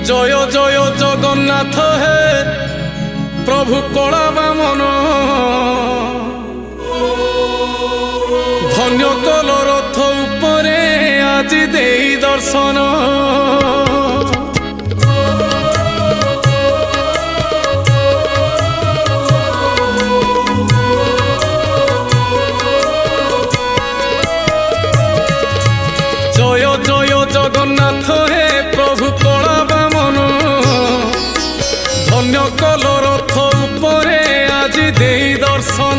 জয় জয় জগন্নাথ হে প্রভু কলা বামন ধন্য কল রথ উপরে আজি দেই দর্শন জয় জয় জগন্নাথ হে প্রভু কলা বামন ধন্য কল রথ উপরে আজি দেই দর্শন